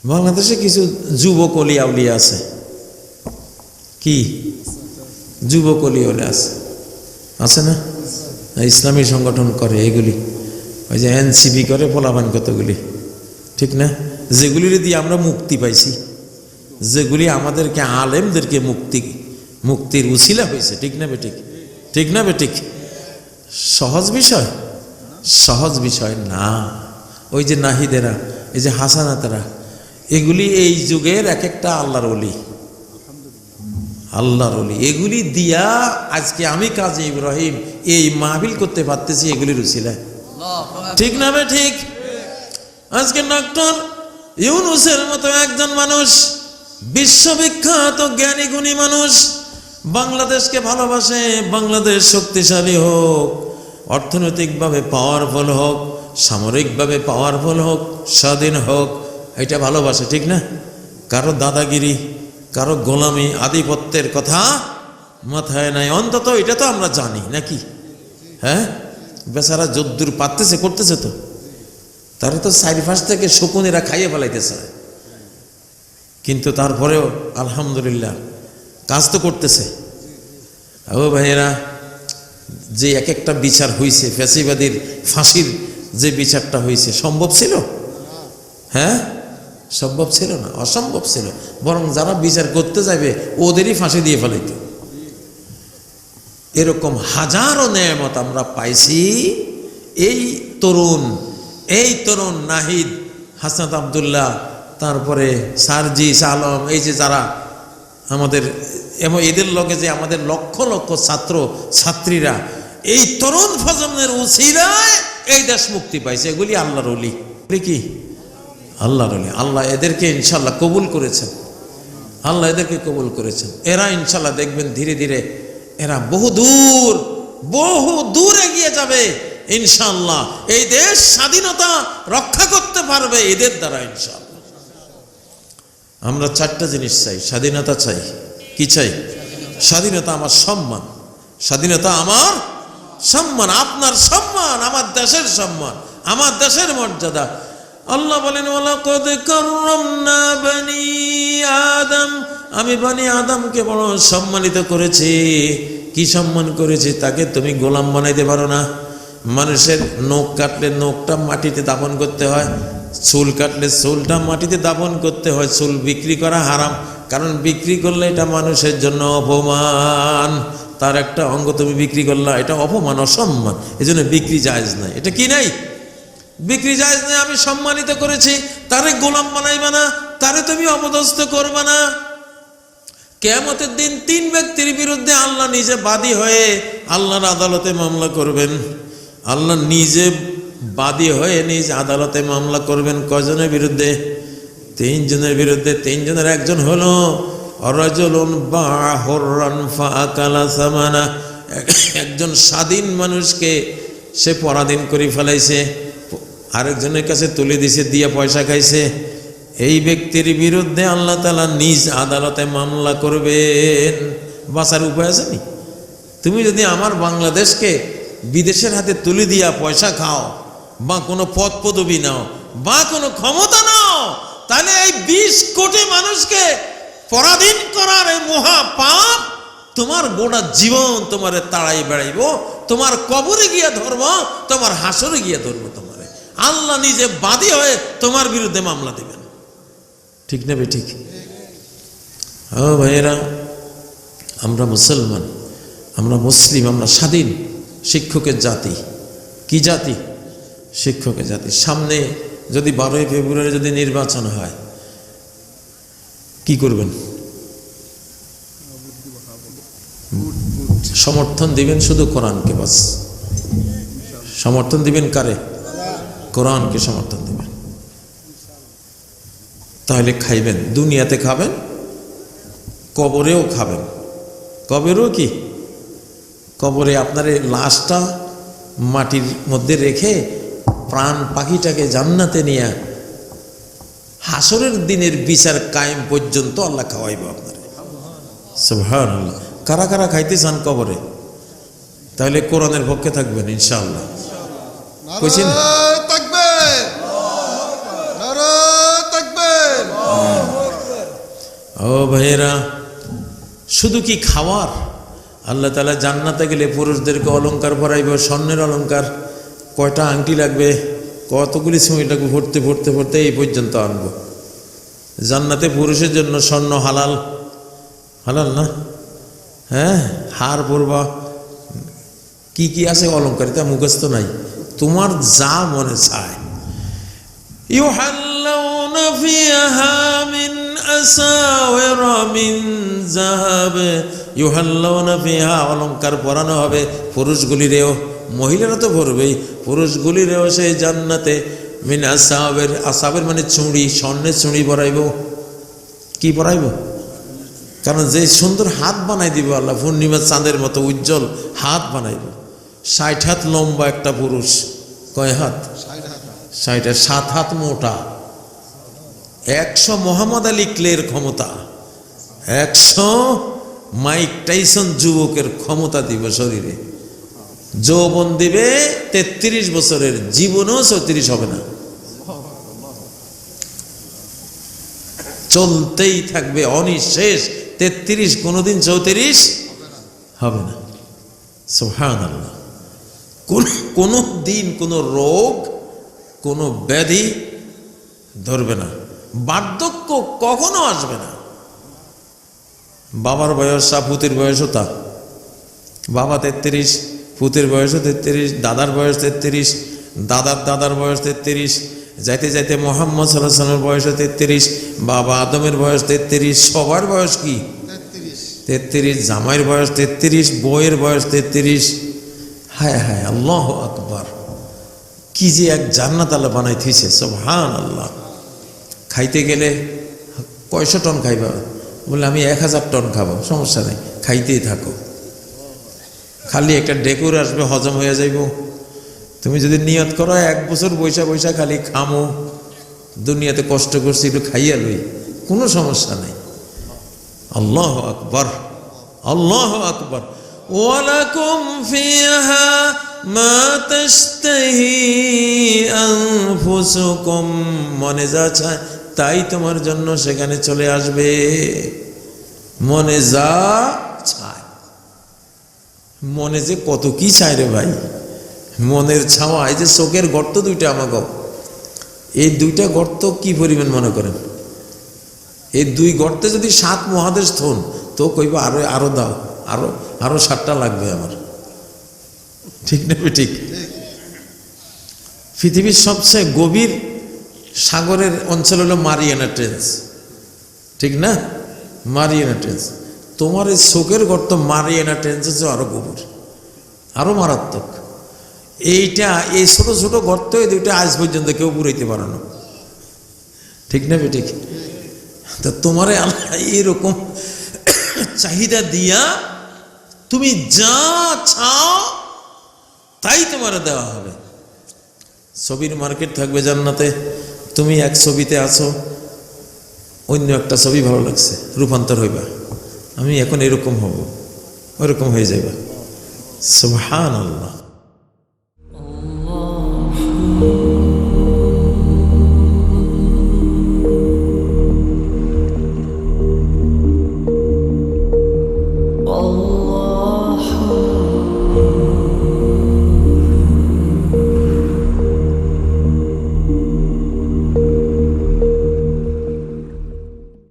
বাংলাদেশে কিছু যুবক অলিয়া উলিয়া আছে, কি যুবক অলিয়া উলিয়া আছে না? ইসলামী সংগঠন করে এগুলি, ওই যে এনসিপি করে পোলাপান কতগুলি, ঠিক না? যেগুলির দিয়ে আমরা মুক্তি পাইছি, যেগুলি আমাদেরকে আলেমদেরকে মুক্তির উছিলা হয়েছে, ঠিক না বেঠিক? ঠিক না বেঠিক? সহজ বিষয়? সহজ বিষয় না। ওই যে নাহিদেরা, এই যে হাসানাতেরা, এগুলি এই যুগের এক একটা আল্লাহর ওলি, আল্লাহর ওলি। এগুলি দিয়া আজকে আমি কাজী ইব্রাহিম এই মাহফিল করতে পারতেছি এগুলির উছিলায়, ঠিক না বেঠিক? আজকে ডক্টর ইউনূসের মতো একজন মানুষ, বিশ্ববিখ্যাত জ্ঞানী গুণী মানুষ, বাংলাদেশকে ভালোবাসে, বাংলাদেশ শক্তিশালী হোক, অর্থনৈতিকভাবে পাওয়ারফুল হোক, সামরিকভাবে পাওয়ারফুল হোক, স্বাধীন হোক, এটা ভালোবাসে, ঠিক না? কারো দাদাগিরি, কারো গোলামি, আধিপত্যের কথা মাথায় নাই, অন্তত এটা তো আমরা জানি নাকি? হ্যাঁ, বেচারা যদ্দূর পারতেছে করতেছে, তো তারা তো চারিপাশ থেকে শকুনেরা খাইয়ে ফেলাইতেছে, কিন্তু তারপরেও আলহামদুলিল্লাহ কাজ তো করতেছে। ও ভাইয়েরা, যে এক একটা বিচার হয়েছে, ফ্যাসিবাদীর ফাঁসির যে বিচারটা হয়েছে, সম্ভব ছিল? হ্যাঁ, সম্ভব ছিল না, অসম্ভব ছিল। বরং যারা বিচার করতে যাবে ওদেরই ফাঁসি দিয়ে ফেলাইত। এরকম হাজারো নেয়ামত আমরা পাইছি। এই তরুণ নাহিদ, হাসনাত আব্দুল্লাহ, তারপরে সার্জিস আলম, এই যে যারা আমাদের, এবং এদের লগে যে আমাদের লক্ষ লক্ষ ছাত্র ছাত্রীরা, এই তরুণ প্রজন্মের উছিলায় এই দেশ মুক্তি পাইছে। এগুলি আল্লাহর ওলি, কি আল্লাহর ওলি। আল্লাহ এদেরকে ইনশাল্লাহ কবুল করেছেন, আল্লাহ এদেরকে কবুল করেছেন। এরা ইনশাল্লাহ দেখবেন ধীরে ধীরে এরা বহু দূর এগিয়ে যাবে ইনশাল্লাহ। এই দেশ স্বাধীনতা রক্ষা করতে পারবে এদের দ্বারা ইনশাল্লাহ। আমরা চারটা জিনিস চাই। স্বাধীনতা চাই, কি চাই? স্বাধীনতা আমার সম্মান, স্বাধীনতা আমার সম্মান, আপনার সম্মান, আমার দেশের সম্মান, আমার দেশের মর্যাদা। আল্লাহ বলেন, ওয়ালাকাদ কাররামনা বনি আদম, আমি বনি আদমকে বড় সম্মানিত করেছি। কি সম্মান করেছি? তাকে তুমি গোলাম বানাইতে পারো না। মানুষের নখ কাটলে নখটা মাটিতে দাফন করতে হয়, চুল কাটলে চুলটা মাটিতে দাফন করতে হয়। চুল বিক্রি করা হারাম, কারণ বিক্রি করলে এটা মানুষের জন্য অপমান। তার একটা অঙ্গ তুমি বিক্রি করলা, এটা অপমান, অসম্মান, এই জন্য বিক্রি জায়েজ নাই। এটা কি নাই? বিক্রি জায়েজ নাই। আমি সম্মানিত করেছি, তারে গোলাম বানাইবা না, তারে তুমি অপদস্থ করবা না। কিয়ামতের দিন তিন ব্যক্তির বিরুদ্ধে আল্লাহ নিজে বাদী হয়ে আল্লাহর আদালতে মামলা করবেন। আল্লাহ নিজে বাদী হয়ে নিজ আদালতে মামলা করবেন। কয়জনের বিরুদ্ধে? তিনজনের বিরুদ্ধে। তিনজনের একজন হলো রাজুলুন বাআ হুররান ফাআকালা সামানা, একজন স্বাধীন মানুষকে সে পরাধীন করে ফেলাইছে, আরেকজনের কাছে তুলে দিছে, দিয়ে পয়সা খাইছে। এই ব্যক্তির বিরুদ্ধে আল্লাহ তাআলা নিজ আদালতে মামলা করবেন। বাঁচার উপায় আছে নি? তুমি যদি আমার বাংলাদেশকে বিদেশের হাতে তুলে দিয়া পয়সা খাও, বা কোনো পদ পদবি নাও, বা কোনো ক্ষমতা নাও, তাহলে এই 20 কোটি মানুষকে পরাধীন করার এই মহা পাপ তোমার গোটা জীবন তোমারে তাড়াই বেড়াইব, তোমার কবরে গিয়া ধরবো, তোমার হাসরে গিয়া ধরবো তোমারে। আল্লাহ নিজে বাদী হয়ে তোমার বিরুদ্ধে মামলা দিবেন, ঠিক না বেঠিক? ও ভাইয়েরা, আমরা মুসলমান, আমরা মুসলিম, আমরা স্বাধীন শিক্ষকের জাতি। কি জাতি? শিক্ষকের জাতি। সামনে যদি 12ই ফেব্রুয়ারি যদি নির্বাচন হয়, কি করবেন? সমর্থন দিবেন শুধু কোরআনকে, বাস। সমর্থন দিবেন কারে? কোরআনকে সমর্থন দিবেন। তাহলে খাইবেন, দুনিয়াতে খাবেন, কবরেও খাবেন। কবরেও কি? কবরে আপনার লাশটা মাটির মধ্যে রেখে প্রাণ পাখিটাকে জান্নাতে নিয়ে হাসরের দিনের বিচার কায়েম পর্যন্ত আল্লাহ খাওয়াইব আপনার। সুবহানাল্লাহ। কারা কারা খাইতে চান কবরে? তাহলে কোরআনের পক্ষে থাকবেন ইনশাআল্লাহ। কইছেন? ও ভাইয়েরা, শুধু কি খাওয়ার? আল্লাহ তাআলা জান্নাতে গেলে পুরুষদেরকে অলংকার পরাইব, স্বর্ণের অলংকার। কয়টা আংটি লাগবে, কতগুলি সময় লাগবে, ভরতে ভরতে ভরতে এই পর্যন্ত আনবো। জান্নাতে পুরুষের জন্য স্বর্ণ হালাল, হালাল না? হ্যাঁ, হার পরবা, কি কি আছে অলংকারিতা মুখস্থ নাই, তোমার যা মনে চায়। ইউহাল্লাউনা ফিহা মিন আসাওিরা মিন যাহাব, ইউহাল্লাউনা ফিহা, অলংকার পরানো হবে পুরুষগুলিরেও, মহিলারা তো পরবেই, পুরুষগুলিরেও সেই জান্নাতে মিন আসাওির, আসাওির মানে চুড়ি, স্বর্ণের চুড়ি পরাইব। কি পরাইব? কারণ যে সুন্দর হাত বানাই দিব আল্লাহ, পূর্ণিমা চাঁদের মতো উজ্জ্বল হাত বানাইব। 60 হাত লম্বা একটা পুরুষ, কয় হাত? 60। 7 হাত মোটা, 100 মোহাম্মদ আলী ক্লের ক্ষমতা, 100 মাইক টাইসন যুবকের ক্ষমতা দিব শরীরে। যৌবন দিবে 33 বছরের, জীবনেও 34 হবে না, চলতেই থাকবে অনিঃশেষ। 33, কোনোদিন 34 হবে না। সুবহানাল্লাহ। কোনো দিন কোনো রোগ, কোনো ব্যাধি ধরবে না, বার্ধক্য কখনো আসবে না। বাবার বয়স, পুতের বয়সও তা, বাবা 33, পুতের বয়সও 33, দাদার বয়স 33, দাদার দাদার বয়স 33, যাইতে যাইতে মোহাম্মদ সাল্লাল্লাহু আলাইহি ওয়াসাল্লামের বয়স 33, বাবা আদমের বয়স 33, সবার বয়স কি 33, জামাইয়ের বয়স 33, বউয়ের বয়স 33। হায় হায়, আল্লাহু আকবার, কি যে এক জান্নাত আল্লাহ বানাই থইছে, সুবহানাল্লাহ। খাইতে গেলে কয়শো টন খাইবা? বলে আমি 1000 টন খাবো, সমস্যা নেই, খাইতেই থাকো। খালি একটা ডেকুর আসবে, হজম হয়ে যাইব। তুমি যদি নিয়ত করো 1 বছর বৈশা বৈশা খালি খামো, দুনিয়াতে কষ্ট করছি একটু খাইয়া লই, কোনো সমস্যা নেই। আল্লাহু আকবার, আল্লাহু আকবার। ওয়ালাকুম ফিহা মা তাশতাহি আনফুসুকুম, মনে যা চায় তাই তোমার জন্য সেখানে চলে আসবে, মনে যা চায়। মনে যে কত কি চায় রে ভাই, মনের ছাওয়া। এই যে চোখের গর্ত দুইটা আমাকে, এই 2টা গর্ত কি পরিমাণ মনে করেন? এই 2 গর্তে যদি 7 মহাদেশ থন, তো কইবা আরো আরো দাও, আরো আরো 7টা লাগবে আমার, ঠিক না? ঠিক। পৃথিবীর সবচেয়ে গভীর সাগরের অঞ্চল হলো মারিয়ানা ট্রেঞ্চ, ঠিক না? Mariana trench. তোমার এই চোখের গর্ত মারিয়ানা ট্রেঞ্চের চেয়ে আরো গভীর, আরো মারাত্মক। এইটা, এই ছোট ছোট গর্ত, এই 2টা আজ পর্যন্ত কেউ পুরাইতে পারে না, ঠিক না? ঠিক। তা তোমারে আল্লাহ এইরকম চাহিদা দিয়া, তুমি যা চাও তাই তোমার দেওয়া হবে। ছবির মার্কেট থাকবে জান্নাতে, তুমি এক ছবিতে আছো, অন্য একটা ছবি ভালো লাগছে, রূপান্তর হইবা, আমি এখন এরকম হব, ওরকম হয়ে যাইবা। সুবহানাল্লাহ।